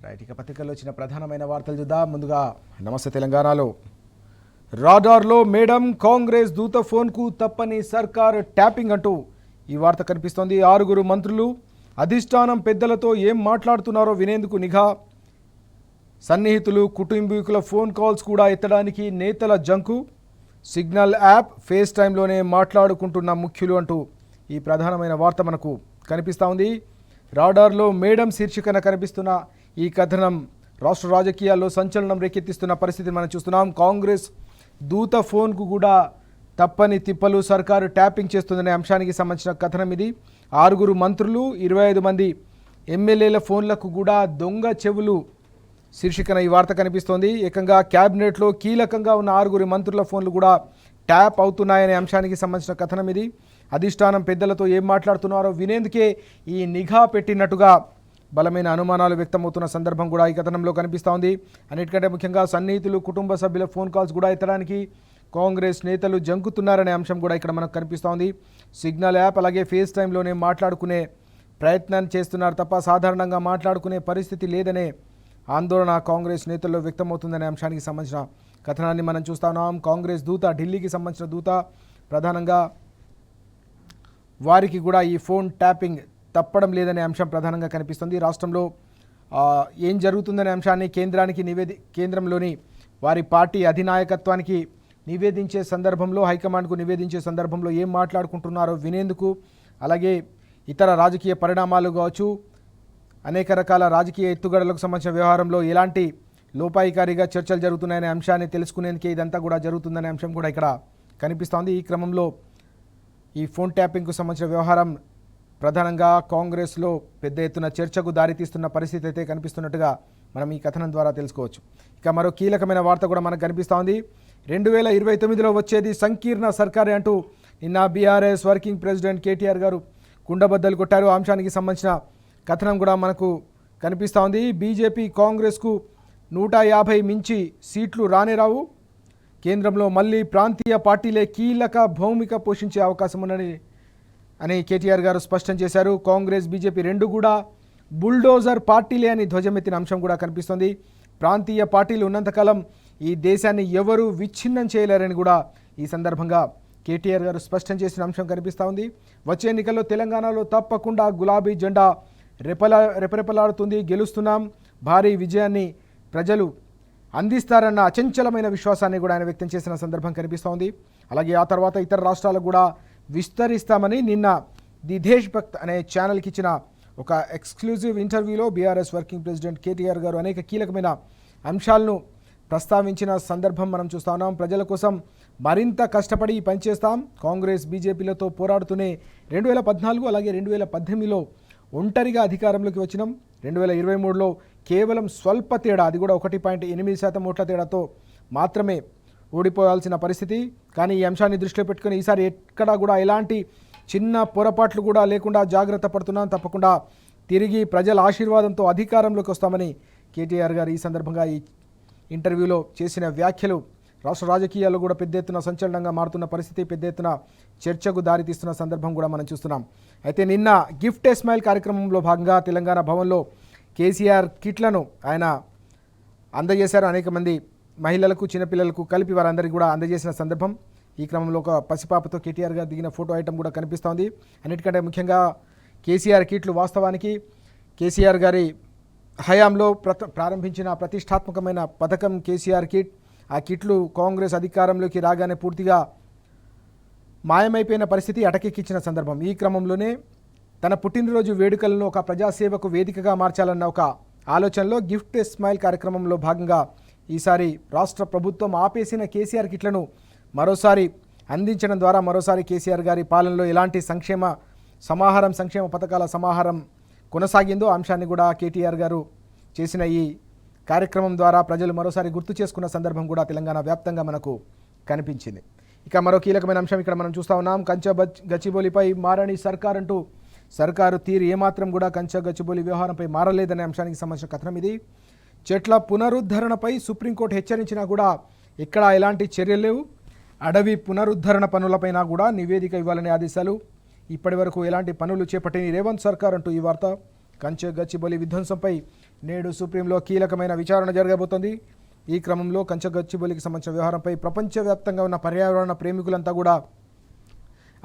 Right, ఇక పత్రికల్లో వచ్చిన ప్రధానమైన వార్తలు చూద్దాం. ముందుగా నమస్తే తెలంగాణలో రాడార్లో మేడం కాంగ్రెస్ దూత ఫోన్కు తప్పని సర్కార్ ట్యాపింగ్ అంటూ ఈ వార్త కనిపిస్తోంది. 6 మంత్రులు అధిష్టానం పెద్దలతో ఏం మాట్లాడుతున్నారో వినేందుకు నిఘా. సన్నిహితులు కుటుంబీకుల ఫోన్ కాల్స్ కూడా ఎత్తడానికి నేతల జంకు. సిగ్నల్ యాప్ ఫేస్ టైంలోనే మాట్లాడుకుంటున్న ముఖ్యులు అంటూ ఈ ప్రధానమైన వార్త మనకు కనిపిస్తూ ఉంది. రాడార్లో మేడం శీర్షికన కనిపిస్తున్న ఈ కథనం రాష్ట్ర రాజకీయాల్లో సంచలనం రేకెత్తిస్తున్న పరిస్థితిని మనం చూస్తున్నాం. కాంగ్రెస్ దూత ఫోన్కు కూడా తప్పని తిప్పలు సర్కారు ట్యాపింగ్ చేస్తుందనే అంశానికి సంబంధించిన కథనం ఇది. 6 మంత్రులు 25 మంది ఎమ్మెల్యేల ఫోన్లకు కూడా దొంగ చెవులు శీర్షికన ఈ వార్త కనిపిస్తోంది. ఏకంగా క్యాబినెట్లో కీలకంగా ఉన్న 6 మంత్రుల ఫోన్లు కూడా ట్యాప్ అవుతున్నాయనే అంశానికి సంబంధించిన కథనం ఇది. అధిష్టానం పెద్దలతో ఏం మాట్లాడుతున్నారో వినేందుకే ఈ నిఘా పెట్టినట్టుగా బలమైన అనుమానాలు వ్యక్తమవుతున్న సందర్భం కూడా ఈ కథనంలో కనిపిస్తూ ఉంది. అన్నిటికంటే ముఖ్యంగా సన్నిహితులు కుటుంబ సభ్యుల ఫోన్ కాల్స్ కూడా ఎత్తడానికి కాంగ్రెస్ నేతలు జంకుతున్నారనే అంశం కూడా ఇక్కడ మనకు కనిపిస్తూ ఉంది. సిగ్నల్ యాప్ అలాగే ఫేస్ టైంలోనే మాట్లాడుకునే ప్రయత్నం చేస్తున్నారు తప్ప సాధారణంగా మాట్లాడుకునే పరిస్థితి లేదనే ఆందోళన కాంగ్రెస్ నేతల్లో వ్యక్తమవుతుందనే అంశానికి సంబంధించిన కథనాన్ని మనం చూస్తా ఉన్నాం. కాంగ్రెస్ దూత ఢిల్లీకి సంబంధించిన దూత ప్రధానంగా వారికి కూడా ఈ ఫోన్ ట్యాపింగ్ తప్పడం లేదనే అంశం ప్రధానంగా కనిపిస్తుంది. రాష్ట్రంలో ఏం జరుగుతుందనే అంశాన్ని కేంద్రంలోని వారి పార్టీ అధినాయకత్వానికి నివేదించే సందర్భంలో హైకమాండ్కు నివేదించే సందర్భంలో ఏం మాట్లాడుకుంటున్నారో వినేందుకు అలాగే ఇతర రాజకీయ పరిణామాలు కావచ్చు అనేక రకాల రాజకీయ ఎత్తుగడలకు సంబంధించిన వ్యవహారంలో ఎలాంటి లోపాయికారిగా చర్చలు జరుగుతున్నాయనే అంశాన్ని తెలుసుకునేందుకే ఇదంతా కూడా జరుగుతుందనే అంశం కూడా ఇక్కడ కనిపిస్తోంది. ఈ క్రమంలో ఈ ఫోన్ ట్యాపింగ్కు సంబంధించిన వ్యవహారం ప్రధానంగా కాంగ్రెస్లో పెద్ద ఎత్తున చర్చకు దారితీస్తున్న పరిస్థితి అయితే కనిపిస్తున్నట్టుగా మనం ఈ కథనం ద్వారా తెలుసుకోవచ్చు. ఇక మరో కీలకమైన వార్త కూడా మనకు కనిపిస్తూ ఉంది. 2029లో వచ్చేది సంకీర్ణ సర్కారే అంటూ నిన్న బీఆర్ఎస్ వర్కింగ్ ప్రెసిడెంట్ కేటీఆర్ గారు కుండబద్దలు కొట్టారు. ఆ అంశానికి సంబంధించిన కథనం కూడా మనకు కనిపిస్తూ ఉంది. బీజేపీ కాంగ్రెస్కు 150 మించి సీట్లు రానేరావు. కేంద్రంలో మళ్ళీ ప్రాంతీయ పార్టీలే కీలక భూమిక పోషించే అవకాశం అని కేటీఆర్ గారు స్పష్టం చేశారు. కాంగ్రెస్ బీజేపీ రెండు కూడా బుల్డోజర్ పార్టీలే అని ధ్వజమెత్తిన అంశం కూడా కనిపిస్తుంది. ప్రాంతీయ పార్టీలు ఉన్నంతకాలం ఈ దేశాన్ని ఎవరూ విచ్ఛిన్నం చేయలేరని కూడా ఈ సందర్భంగా కేటీఆర్ గారు స్పష్టం చేసిన అంశం కనిపిస్తూ ఉంది. వచ్చే ఎన్నికల్లో తెలంగాణలో తప్పకుండా గులాబీ జెండా రెపరెపలాడుతుంది. గెలుస్తున్నాం, భారీ విజయాన్ని ప్రజలు అందిస్తారన్న అచంచలమైన విశ్వాసాన్ని కూడా ఆయన వ్యక్తం చేసిన సందర్భం కనిపిస్తోంది. అలాగే ఆ తర్వాత ఇతర రాష్ట్రాలకు కూడా విస్తరిస్తామని నిన్న ది దేశ్ భక్త్ అనే ఛానల్కి ఇచ్చిన ఒక ఎక్స్క్లూజివ్ ఇంటర్వ్యూలో బీఆర్ఎస్ వర్కింగ్ ప్రెసిడెంట్ కేటీఆర్ గారు అనేక కీలకమైన అంశాలను ప్రస్తావించిన సందర్భం మనం చూస్తా ఉన్నాం. ప్రజల కోసం మరింత కష్టపడి పనిచేస్తాం. కాంగ్రెస్ బీజేపీలతో పోరాడుతూనే 2014 అలాగే 2018లో ఒంటరిగా అధికారంలోకి వచ్చినాం. 2023లో కేవలం స్వల్ప తేడా, అది కూడా 1.8% ఓట్ల తేడాతో మాత్రమే ఓడిపోవాల్సిన పరిస్థితి. కానీ ఈ అంశాన్ని దృష్టిలో పెట్టుకుని ఈసారి ఎక్కడా కూడా ఎలాంటి చిన్న పొరపాట్లు కూడా లేకుండా జాగ్రత్త పడుతున్నాం. తప్పకుండా తిరిగి ప్రజల ఆశీర్వాదంతో అధికారంలోకి వస్తామని కేటీఆర్ గారు ఈ సందర్భంగా ఈ ఇంటర్వ్యూలో చేసిన వ్యాఖ్యలు రాష్ట్ర రాజకీయాల్లో కూడా పెద్ద ఎత్తున సంచలనంగా మారుతున్న పరిస్థితి, పెద్ద ఎత్తున చర్చకు దారితీస్తున్న సందర్భం కూడా మనం చూస్తున్నాం. అయితే నిన్న గిఫ్ట్ ఏ స్మైల్ కార్యక్రమంలో భాగంగా తెలంగాణ భవన్లో కేసీఆర్ కిట్లను ఆయన అందజేశారు. అనేక మంది మహిళలకు చిన్నపిల్లలకు కలిపి వారందరికీ కూడా అందజేసిన సందర్భం. ఈ క్రమంలో ఒక పసిపాపతో కేటీఆర్ గారు దిగిన ఫోటో ఐటమ్ కూడా కనిపిస్తోంది. అన్నిటికంటే ముఖ్యంగా కేసీఆర్ కిట్లు వాస్తవానికి కేసీఆర్ గారి హయాంలో ప్రారంభించిన ప్రతిష్టాత్మకమైన పథకం కేసీఆర్ కిట్. ఆ కిట్లు కాంగ్రెస్ అధికారంలోకి రాగానే పూర్తిగా మాయమైపోయిన పరిస్థితి అటకెక్కించిన సందర్భం. ఈ క్రమంలోనే తన పుట్టినరోజు వేడుకలను ఒక ప్రజాసేవకు వేదికగా మార్చాలన్న ఒక ఆలోచనలో గిఫ్ట్ ఏ స్మైల్ కార్యక్రమంలో భాగంగా ఈసారి రాష్ట్ర ప్రభుత్వం ఆపేసిన కేసీఆర్ కిట్లను మరోసారి అందించడం ద్వారా మరోసారి కేసీఆర్ గారి పాలనలో ఎలాంటి సంక్షేమ పథకాల సమాహారం కొనసాగిందో అంశాన్ని కూడా కేటీఆర్ గారు చేసిన ఈ కార్యక్రమం ద్వారా ప్రజలు మరోసారి గుర్తు చేసుకున్న సందర్భం కూడా తెలంగాణ వ్యాప్తంగా మనకు కనిపించింది. ఇక మరో కీలకమైన అంశం ఇక్కడ మనం చూస్తూ ఉన్నాం. కంచె గచ్చిబౌలిపై మారని సర్కార్ అంటూ సర్కారు తీరు ఏమాత్రం కూడా కంచె గచ్చిబౌలి వ్యవహారంపై మారలేదనే అంశానికి సంబంధించిన కథనం ఇది. చెట్ల పునరుద్ధరణపై సుప్రీంకోర్టు హెచ్చరించినా కూడా ఇక్కడ ఎలాంటి చర్యలు లేవు. అడవి పునరుద్ధరణ పనులపైన కూడా నివేదిక ఇవ్వాలనే ఆదేశాలు. ఇప్పటి వరకు ఎలాంటి పనులు చేపట్టిన రేవంత్ సర్కార్ అంటూ ఈ వార్త. కంచె గచ్చిబౌలి విధ్వంసంపై నేడు సుప్రీంలో కీలకమైన విచారణ జరగబోతోంది. ఈ క్రమంలో కంచగచ్చిబౌలికి సంబంధించిన వ్యవహారంపై ప్రపంచవ్యాప్తంగా ఉన్న పర్యావరణ ప్రేమికులంతా కూడా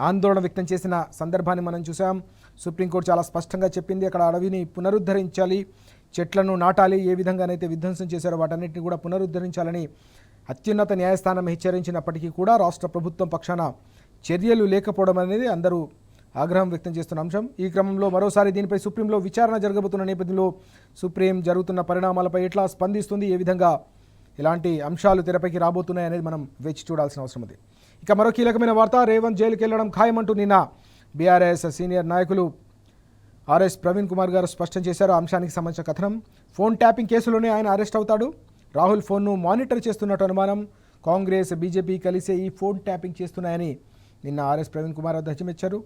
ఆందోళన వ్యక్తం చేసిన సందర్భాన్ని మనం చూసాం. సుప్రీంకోర్టు చాలా స్పష్టంగా చెప్పింది, అక్కడ అడవిని పునరుద్ధరించాలి, చెట్లను నాటాలి, ఏ విధంగానైతే విధ్వంసం చేశారో వాటన్నిటిని కూడా పునరుద్ధరించాలని అత్యున్నత న్యాయస్థానం హెచ్చరించినప్పటికీ కూడా రాష్ట్ర ప్రభుత్వం పక్షాన చర్యలు లేకపోవడం అనేది అందరూ ఆగ్రహం వ్యక్తం చేస్తున్న అంశం. ఈ క్రమంలో మరోసారి దీనిపై సుప్రీంలో విచారణ జరగబోతున్న నేపథ్యంలో సుప్రీం జరుగుతున్న పరిణామాలపై ఎట్లా స్పందిస్తుంది, ఏ విధంగా ఇలాంటి అంశాలు తెరపైకి రాబోతున్నాయి అనేది మనం వేచి చూడాల్సిన అవసరం ఉంది. ఇక మరో కీలకమైన వార్త, రేవంత్ జైలుకి వెళ్లడం ఖాయమంటూ నిన్న బీఆర్ఎస్ సీనియర్ నాయకులు ఆర్ఎస్ ప్రవీణ్ కుమార్ గారు స్పష్టం చేశారు. అంశానికి సంబంధించిన కథనం, ఫోన్ ట్యాపింగ్ కేసులోనే ఆయన అరెస్ట్ అవుతాడు, రాహుల్ ఫోన్ను మానిటర్ చేస్తున్నట్టు అనుమానం, కాంగ్రెస్ బీజేపీ కలిసే ఈ ఫోన్ ట్యాపింగ్ చేస్తున్నాయని నిన్న ఆర్ఎస్ ప్రవీణ్ కుమార్ ధ్వజమెచ్చారు.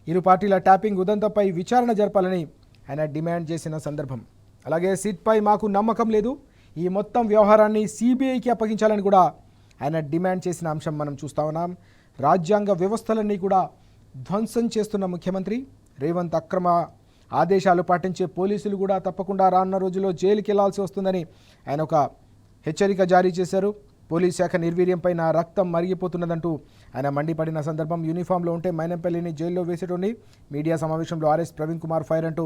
ఇరు పార్టీల ట్యాపింగ్ ఉదంతంపై విచారణ జరపాలని ఆయన డిమాండ్ చేసిన సందర్భం. అలాగే సిట్పై మాకు నమ్మకం లేదు, ఈ మొత్తం వ్యవహారాన్ని సిబిఐకి అప్పగించాలని కూడా ఆయన డిమాండ్ చేసిన అంశం మనం చూస్తా ఉన్నాం. రాజ్యాంగ వ్యవస్థలన్నీ కూడా ధ్వంసం చేస్తున్న ముఖ్యమంత్రి రేవంత్ అక్రమ ఆదేశాలు పాటించే పోలీసులు కూడా తప్పకుండా రానున్న రోజుల్లో జైలుకి వెళ్లాల్సి వస్తుందని ఆయన ఒక హెచ్చరిక జారీ చేశారు. పోలీస్ శాఖ నిర్వీర్యంపై నా రక్తం మరిగిపోతున్నదంటూ ఆయన మండిపడిన సందర్భం. యూనిఫామ్లో ఉంటే మైనంపల్లిని జైల్లో వేసేటోని మీడియా సమావేశంలో ఆర్ఎస్ ప్రవీణ్ కుమార్ ఫైర్ అంటూ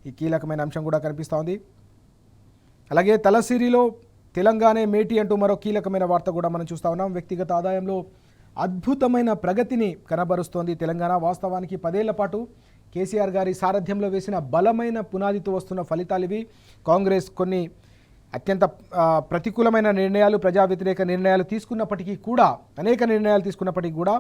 ఈ కీలకమైన అంశం కూడా కనిపిస్తూ ఉంది. అలాగే తలసిరిలో తెలంగాణ మేటి అంటూ మరో కీలకమైన వార్త కూడా మనం చూస్తూ ఉన్నాం. వ్యక్తిగత ఆదాయంలో అద్భుతమైన ప్రగతిని కనబరుస్తోంది తెలంగాణ. వాస్తవానికి 10 ఏళ్ల పాటు కేసీఆర్ గారి సారథ్యంలో వేసిన బలమైన పునాదితో వస్తున్న ఫలితాలు ఇవి. కాంగ్రెస్ కొన్ని అత్యంత ప్రతికూలమైన నిర్ణయాలు, ప్రజా వ్యతిరేక నిర్ణయాలు తీసుకున్నప్పటికీ కూడా, అనేక నిర్ణయాలు తీసుకున్నప్పటికీ కూడా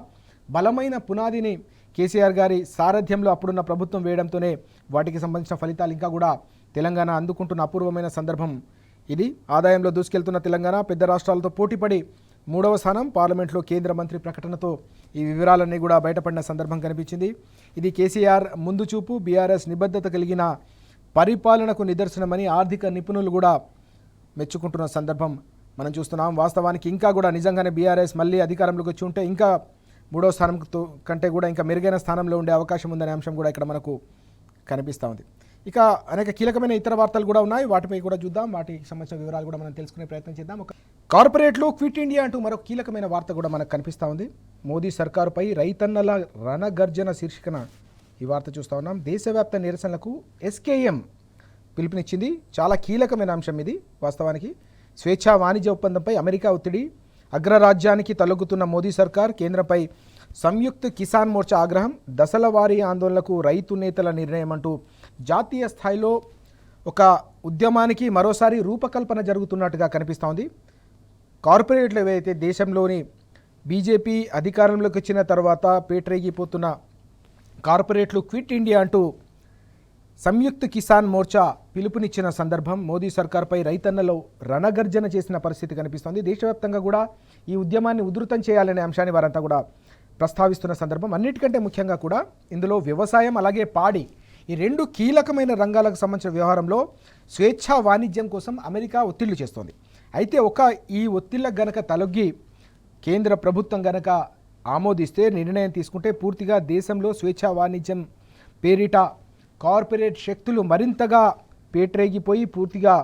బలమైన పునాదిని కేసీఆర్ గారి సారథ్యంలో అప్పుడున్న ప్రభుత్వం వేయడంతోనే వాటికి సంబంధించిన ఫలితాలు ఇంకా కూడా తెలంగాణ అందుకుంటున్న అపూర్వమైన సందర్భం ఇది. ఆదాయంలో దూసుకెళ్తున్న తెలంగాణ పెద్ద రాష్ట్రాలతో పోటీపడి 3వ స్థానం. పార్లమెంట్లో కేంద్ర మంత్రి ప్రకటనతో ఈ వివరాలన్నీ కూడా బయటపడిన సందర్భం కనిపించింది. ఇది కేసీఆర్ ముందు చూపు, బీఆర్ఎస్ నిబద్ధత కలిగిన పరిపాలనకు నిదర్శనమని ఆర్థిక నిపుణులు కూడా మెచ్చుకుంటున్న సందర్భం మనం చూస్తున్నాం. వాస్తవానికి ఇంకా కూడా నిజంగానే బీఆర్ఎస్ మళ్ళీ అధికారంలోకి వచ్చి ఉంటే ఇంకా 3వ స్థానం కంటే కూడా ఇంకా మెరుగైన స్థానంలో ఉండే అవకాశం ఉందనే అంశం కూడా ఇక్కడ మనకు కనిపిస్తూ ఉంది. ఇక అనేక కీలకమైన ఇతర వార్తలు కూడా ఉన్నాయి, వాటిపై కూడా చూద్దాం, వాటికి సంబంధించిన వివరాలు కూడా మనం తెలుసుకునే ప్రయత్నం చేద్దాం. ఒక కార్పొరేట్లు క్విట్ ఇండియా అంటూ మరో కీలకమైన వార్త కూడా మనకు కనిపిస్తూ ఉంది. మోదీ సర్కారుపై రైతన్నల రణగర్జన శీర్షికన ఈ వార్త చూస్తూ ఉన్నాం. దేశవ్యాప్త నిరసనలకు ఎస్కేఎం పిలుపునిచ్చింది. చాలా కీలకమైన అంశం ఇది. వాస్తవానికి స్వేచ్ఛా వాణిజ్య ఒప్పందంపై అమెరికా ఒత్తిడి, అగ్రరాజ్యానికి తలొగ్గుతున్న మోదీ సర్కార్, కేంద్రంపై సంయుక్త కిసాన్ మోర్చా ఆగ్రహం, దశల వారీ ఆందోళనలకు రైతు నేతల నిర్ణయం అంటూ జాతీయ స్థాయిలో ఒక ఉద్యమానికి మరోసారి రూపకల్పన జరుగుతున్నట్టుగా కనిపిస్తోంది. కార్పొరేట్లు ఏవైతే దేశంలోని బీజేపీ అధికారంలోకి వచ్చిన తర్వాత పేటరేగిపోతున్న కార్పొరేట్లు క్విట్ ఇండియా అంటూ సంయుక్త కిసాన్ మోర్చా పిలుపునిచ్చిన సందర్భం. మోదీ సర్కార్పై రైతన్నలో రణగర్జన చేసిన పరిస్థితి కనిపిస్తోంది. దేశవ్యాప్తంగా కూడా ఈ ఉద్యమాన్ని ఉధృతం చేయాలనే అంశాన్ని వారంతా కూడా ప్రస్తావిస్తున్న సందర్భం. అన్నిటికంటే ముఖ్యంగా కూడా ఇందులో వ్యవసాయం అలాగే పాడి, ఈ 2 కీలకమైన రంగాలకు సంబంధించిన వ్యవహారంలో స్వేచ్ఛా వాణిజ్యం కోసం అమెరికా ఒత్తిళ్లు చేస్తోంది. అయితే ఈ ఒత్తిళ్లకు గనక తలొగ్గి కేంద్ర ప్రభుత్వం గనక ఆమోదిస్తే, నిర్ణయం తీసుకుంటే పూర్తిగా దేశంలో స్వేచ్ఛా వాణిజ్యం పేరిట కార్పొరేట్ శక్తులు మరింతగా పేటరేగిపోయి పూర్తిగా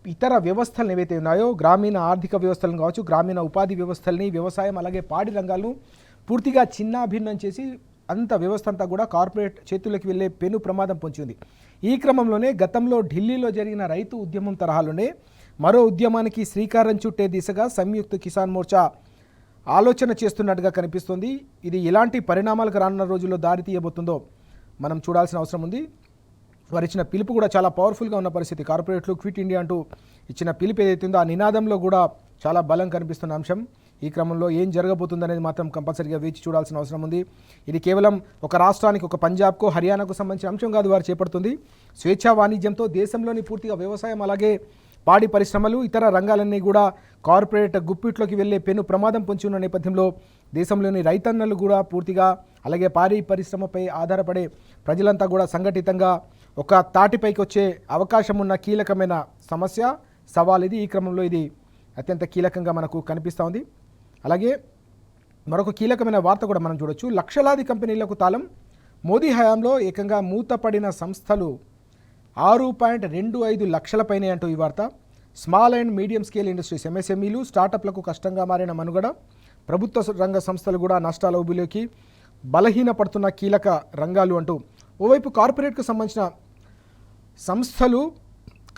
ఇతర వ్యవస్థలను ఏవైతే ఉన్నాయో, గ్రామీణ ఆర్థిక వ్యవస్థలను కావచ్చు, గ్రామీణ ఉపాధి వ్యవస్థల్ని, వ్యవసాయం అలాగే పాడి రంగాలను పూర్తిగా చిన్నాభిన్నం చేసి అంత వ్యవస్థ అంతా కూడా కార్పొరేట్ చేతులకు వెళ్ళే పెను ప్రమాదం పొంచింది. ఈ క్రమంలోనే గతంలో ఢిల్లీలో జరిగిన రైతు ఉద్యమం తరహాలోనే మరో ఉద్యమానికి శ్రీకారం చుట్టే దిశగా సంయుక్త కిసాన్ మోర్చా ఆలోచన చేస్తున్నట్టుగా కనిపిస్తుంది. ఇది ఎలాంటి పరిణామాలకు రానున్న రోజుల్లో దారి తీయబోతుందో మనం చూడాల్సిన అవసరం ఉంది. వారు ఇచ్చిన పిలుపు కూడా చాలా పవర్ఫుల్గా ఉన్న పరిస్థితి. కార్పొరేట్లు క్విట్ ఇండియా అంటూ ఇచ్చిన పిలుపు ఏదైతే ఉందో ఆ నినాదంలో కూడా చాలా బలం కనిపిస్తున్న అంశం. ఈ క్రమంలో ఏం జరగబోతుందనేది మాత్రం కంపల్సరీగా వేచి చూడాల్సిన అవసరం ఉంది. ఇది కేవలం ఒక రాష్ట్రానికి, ఒక పంజాబ్కో హర్యానాకు సంబంధించిన అంశం కాదు. వారు చేపడుతుంది స్వేచ్ఛా వాణిజ్యంతో దేశంలోని పూర్తిగా వ్యవసాయం అలాగే పాడి పరిశ్రమలు, ఇతర రంగాలన్నీ కూడా కార్పొరేట్ గుప్పిట్లోకి వెళ్లే పెను ప్రమాదం పొంచి ఉన్న నేపథ్యంలో దేశంలోని రైతన్నలు కూడా పూర్తిగా, అలాగే పాడి పరిశ్రమపై ఆధారపడే ప్రజలంతా కూడా సంఘటితంగా ఒక తాటిపైకి వచ్చే అవకాశం ఉన్న కీలకమైన సమస్య, సవాల్ ఇది. ఈ క్రమంలో ఇది అత్యంత కీలకంగా మనకు కనిపిస్తూ ఉంది. అలాగే మరొక కీలకమైన వార్త కూడా మనం చూడొచ్చు. లక్షలాది కంపెనీలకు తాళం, మోదీ హయాంలో ఏకంగా మూతపడిన సంస్థలు 6.25 లక్షలపైనే అంటూ ఈ వార్త. Small and medium scale industries ఎంఎస్ఎంఈలు స్టార్టప్లకు కష్టంగా మారిన మనుగడ, ప్రభుత్వ రంగ సంస్థలు కూడా నష్టాల ఊబిలోకి, బలహీనపడుతున్న కీలక రంగాలు అంటూ ఓవైపు కార్పొరేట్కు సంబంధించిన సంస్థలు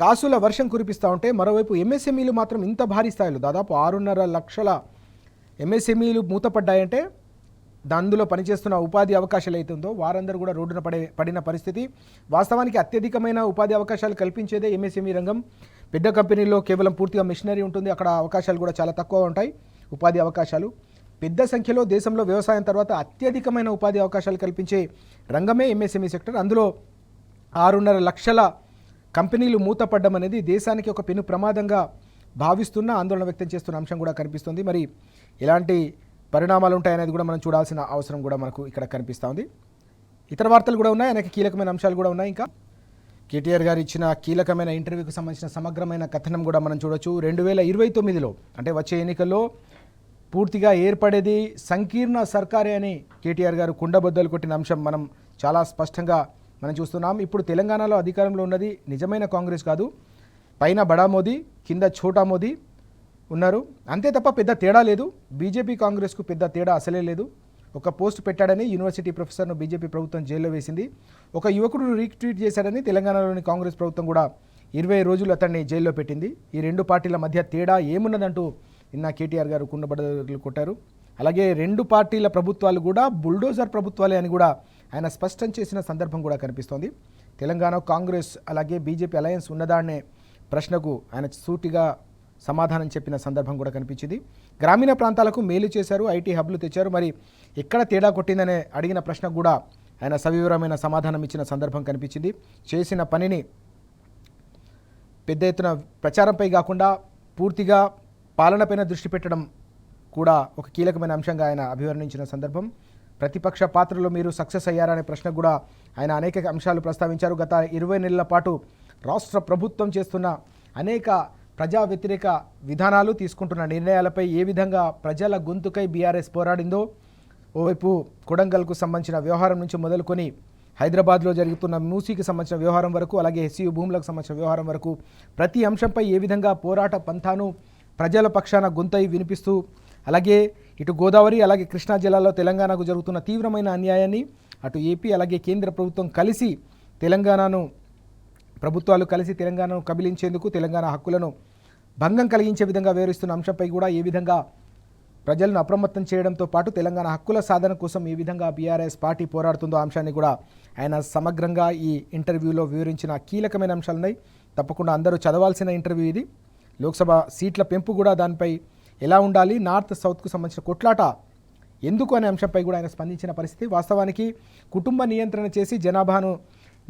కాసుల వర్షం కురిపిస్తూ ఉంటే మరోవైపు ఎంఎస్ఎంఈలు మాత్రం ఇంత భారీ స్థాయిలో దాదాపు 6.5 లక్షల ఎంఎస్ఎంఈలు మూతపడ్డాయంటే అందులో పనిచేస్తున్న ఉపాధి అవకాశాలు అవుతుందో వారందరూ కూడా రోడ్డున పడిన పరిస్థితి. వాస్తవానికి అత్యధికమైన ఉపాధి అవకాశాలు కల్పించేదే ఎంఎస్ఎంఈ రంగం. పెద్ద కంపెనీల్లో కేవలం పూర్తిగా మిషనరీ ఉంటుంది, అక్కడ అవకాశాలు కూడా చాలా తక్కువ ఉంటాయి ఉపాధి అవకాశాలు. పెద్ద సంఖ్యలో దేశంలో వ్యవసాయం తర్వాత అత్యధికమైన ఉపాధి అవకాశాలు కల్పించే రంగమే ఎంఎస్ఎంఈ సెక్టర్. అందులో 6.5 లక్షల కంపెనీలు మూతపడ్డం అనేది దేశానికి ఒక పెను ప్రమాదంగా భావిస్తున్న, ఆందోళన వ్యక్తం చేస్తున్న అంశం కూడా కనిపిస్తుంది. మరి ఎలాంటి పరిణామాలు ఉంటాయనేది కూడా మనం చూడాల్సిన అవసరం కూడా మనకు ఇక్కడ కనిపిస్తూ ఉంది. ఇతర వార్తలు కూడా ఉన్నాయి, అనేక కీలకమైన అంశాలు కూడా ఉన్నాయి. ఇంకా కేటీఆర్ గారు ఇచ్చిన కీలకమైన ఇంటర్వ్యూకి సంబంధించిన సమగ్రమైన కథనం కూడా మనం చూడొచ్చు. 2029లో అంటే వచ్చే ఎన్నికల్లో పూర్తిగా ఏర్పడేది సంకీర్ణ సర్కారే అని కేటీఆర్ గారు కుండబద్దలు కొట్టిన అంశం మనం చాలా స్పష్టంగా మనం చూస్తున్నాం. ఇప్పుడు తెలంగాణలో అధికారంలో ఉన్నది నిజమైన కాంగ్రెస్ కాదు, పైన బడా మోదీ, కింద ఛోటా మోదీ ఉన్నారు, అంతే తప్ప పెద్ద తేడా లేదు. బీజేపీ కాంగ్రెస్కు పెద్ద తేడా అసలే లేదు. ఒక పోస్ట్ పెట్టాడని యూనివర్సిటీ ప్రొఫెసర్ను బీజేపీ ప్రభుత్వం జైల్లో వేసింది. ఒక యువకుడు రీట్వీట్ చేశాడని తెలంగాణలోని కాంగ్రెస్ ప్రభుత్వం కూడా 20 రోజులు అతన్ని జైల్లో పెట్టింది. ఈ రెండు పార్టీల మధ్య తేడా ఏమున్నదంటూ నిన్న కేటీఆర్ గారు కుండబద్దలు కొట్టారు. అలాగే రెండు పార్టీల ప్రభుత్వాలు కూడా బుల్డోజర్ ప్రభుత్వాలే అని కూడా ఆయన స్పష్టం చేసిన సందర్భం కూడా కనిపిస్తోంది. తెలంగాణ కాంగ్రెస్ అలాగే బీజేపీ అలయన్స్ ఉన్నదా అనే ప్రశ్నకు ఆయన సూటిగా సమాధానం చెప్పిన సందర్భం కూడా కనిపించింది. గ్రామీణ ప్రాంతాలకు మేలు చేశారు, ఐటీ హబ్లు తెచ్చారు, మరి ఎక్కడ తేడా కొట్టిందనే అడిగిన ప్రశ్నకు కూడా ఆయన సవివరమైన సమాధానం ఇచ్చిన సందర్భం కనిపించింది. చేసిన పనిని పెద్ద ఎత్తున ప్రచారంపై కాకుండా పూర్తిగా పాలనపైన దృష్టి పెట్టడం కూడా ఒక కీలకమైన అంశంగా ఆయన అభివర్ణించిన సందర్భం. ప్రతిపక్ష పాత్రలో మీరు సక్సెస్ అయ్యారనే ప్రశ్నకు కూడా ఆయన అనేక అంశాలు ప్రస్తావించారు. గత 20 నెలల పాటు రాష్ట్ర ప్రభుత్వం చేస్తున్న అనేక ప్రజా వ్యతిరేక విధానాలు, తీసుకుంటున్న నిర్ణయాలపై ఏ విధంగా ప్రజల గొంతుకై బీఆర్ఎస్ పోరాడిందో, ఓవైపు కొడంగల్కు సంబంధించిన వ్యవహారం నుంచి మొదలుకొని హైదరాబాద్లో జరుగుతున్న మూసీకి సంబంధించిన వ్యవహారం వరకు, అలాగే ఎస్సీయూ భూములకు సంబంధించిన వ్యవహారం వరకు ప్రతి అంశంపై ఏ విధంగా పోరాట పంథాను ప్రజల పక్షాన గొంతై వినిపిస్తూ, అలాగే ఇటు గోదావరి అలాగే కృష్ణా జిల్లాలో తెలంగాణకు జరుగుతున్న తీవ్రమైన అన్యాయాన్ని అటు ఏపీ అలాగే కేంద్ర ప్రభుత్వం కలిసి ప్రభుత్వాలు కలిసి తెలంగాణను కబిలించేందుకు, తెలంగాణ హక్కులను భంగం కలిగించే విధంగా వ్యవహరిస్తున్న అంశంపై కూడా ఏ విధంగా ప్రజలను అప్రమత్తం చేయడంతో పాటు తెలంగాణ హక్కుల సాధన కోసం ఏ విధంగా బీఆర్ఎస్ పార్టీ పోరాడుతుందో అంశాన్ని కూడా ఆయన సమగ్రంగా ఈ ఇంటర్వ్యూలో వివరించిన కీలకమైన అంశాలున్నాయి. తప్పకుండా అందరూ చదవాల్సిన ఇంటర్వ్యూ ఇది. లోక్సభ సీట్ల పెంపు కూడా దానిపై ఎలా ఉండాలి, నార్త్ సౌత్కు సంబంధించిన కొట్లాట ఎందుకు అనే అంశంపై కూడా ఆయన స్పందించిన పరిస్థితి. వాస్తవానికి కుటుంబ నియంత్రణ చేసి జనాభాను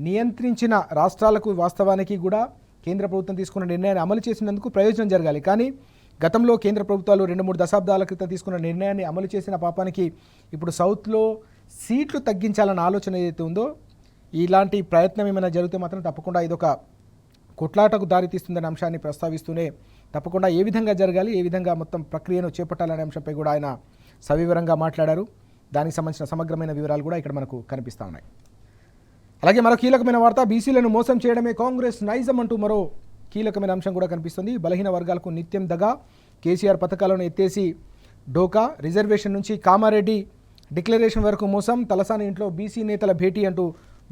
నియంత్రించిన రాష్ట్రాలకు వాస్తవానికి కూడా కేంద్ర ప్రభుత్వం తీసుకున్న నిర్ణయాన్ని అమలు చేసినందుకు ప్రయోజనం జరగాలి. కానీ గతంలో కేంద్ర ప్రభుత్వాలు 2-3 దశాబ్దాల క్రితం తీసుకున్న నిర్ణయాన్ని అమలు చేసిన పాపానికి ఇప్పుడు సౌత్లో సీట్లు తగ్గించాలన్న ఆలోచన ఏదైతే ఉందో, ఇలాంటి ప్రయత్నం ఏమైనా జరిగితే మాత్రం తప్పకుండా ఇదొక కొట్లాటకు దారితీస్తుందనే అంశాన్ని ప్రస్తావిస్తూనే తప్పకుండా ఏ విధంగా జరగాలి, ఏ విధంగా మొత్తం ప్రక్రియను చేపట్టాలనే అంశంపై కూడా ఆయన సవివరంగా మాట్లాడారు. దానికి సంబంధించిన సమగ్రమైన వివరాలు కూడా ఇక్కడ మనకు కనిపిస్తూ ఉన్నాయి. అలాగే మరో కీలకమైన వార్త, బీసీలను మోసం చేయడమే కాంగ్రెస్ నైజం అంటూ మరో కీలకమైన అంశం కూడా కనిపిస్తుంది. బలహీన వర్గాలకు నిత్యం దగా, కేసీఆర్ పథకాలను ఎత్తేసి డోకా, రిజర్వేషన్ నుంచి కామారెడ్డి డిక్లరేషన్ వరకు మోసం, తలసాని ఇంట్లో బీసీ నేతల భేటీ అంటూ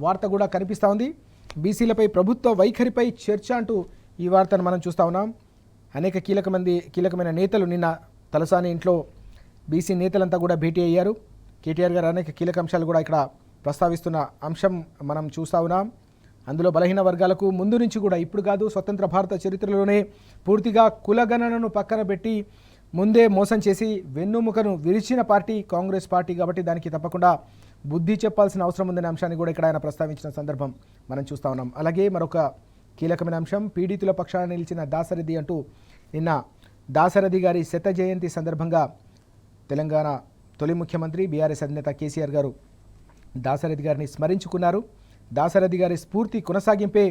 వార్త కూడా కనిపిస్తూ ఉంది. బీసీలపై ప్రభుత్వ వైఖరిపై చర్చ అంటూ ఈ వార్తను మనం చూస్తూ ఉన్నాం. అనేక కీలకమైన నేతలు నిన్న తలసాని ఇంట్లో బీసీ నేతలంతా కూడా భేటీ అయ్యారు. కేటీఆర్ గారు అనేక కీలక అంశాలు కూడా ఇక్కడ ప్రస్తావిస్తున్న అంశం మనం చూస్తూ ఉన్నాం. అందులో బలహీన వర్గాలకు ముందు నుంచి కూడా, ఇప్పుడు కాదు, స్వతంత్ర భారత చరిత్రలోనే పూర్తిగా కులగణనను పక్కన పెట్టి ముందే మోసం చేసి వెన్నుముకను విరిచిన పార్టీ కాంగ్రెస్ పార్టీ కాబట్టి దానికి తప్పకుండా బుద్ధి చెప్పాల్సిన అవసరం ఉందనే అంశాన్ని కూడా ఇక్కడ ఆయన ప్రస్తావించిన సందర్భం మనం చూస్తూ ఉన్నాం. అలాగే మరొక కీలకమైన అంశం, పీడితుల పక్షాన నిలిచిన దాశరథి అంటూ నిన్న దాశరథి గారి శత జయంతి సందర్భంగా తెలంగాణ తొలి ముఖ్యమంత్రి బీఆర్ఎస్ అధినేత కేసీఆర్ గారు దాశరథి గారిని స్మరించుకున్నారు. దాశరథి గారి స్ఫూర్తి కొనసాగింపే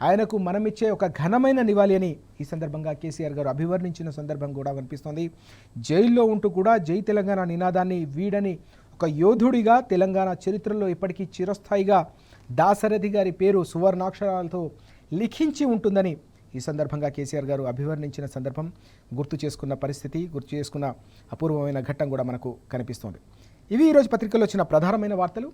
ఆయనకు మనమిచ్చే ఒక ఘనమైన నివాళి అని ఈ సందర్భంగా కేసీఆర్ గారు అభివర్ణించిన సందర్భం కూడా కనిపిస్తోంది. జైల్లో ఉంటూ కూడా జై తెలంగాణ నినాదాన్ని వీడని ఒక యోధుడిగా తెలంగాణ చరిత్రలో ఇప్పటికీ చిరస్థాయిగా దాశరథి గారి పేరు సువర్ణాక్షరాలతో లిఖించి ఉంటుందని ఈ సందర్భంగా కేసీఆర్ గారు అభివర్ణించిన సందర్భం గుర్తు చేసుకున్న పరిస్థితి, గుర్తు చేసుకున్న అపూర్వమైన ఘట్టం కూడా మనకు కనిపిస్తోంది. ఇవి ఈరోజు పత్రికల్లో వచ్చిన ప్రధానమైన వార్తలు.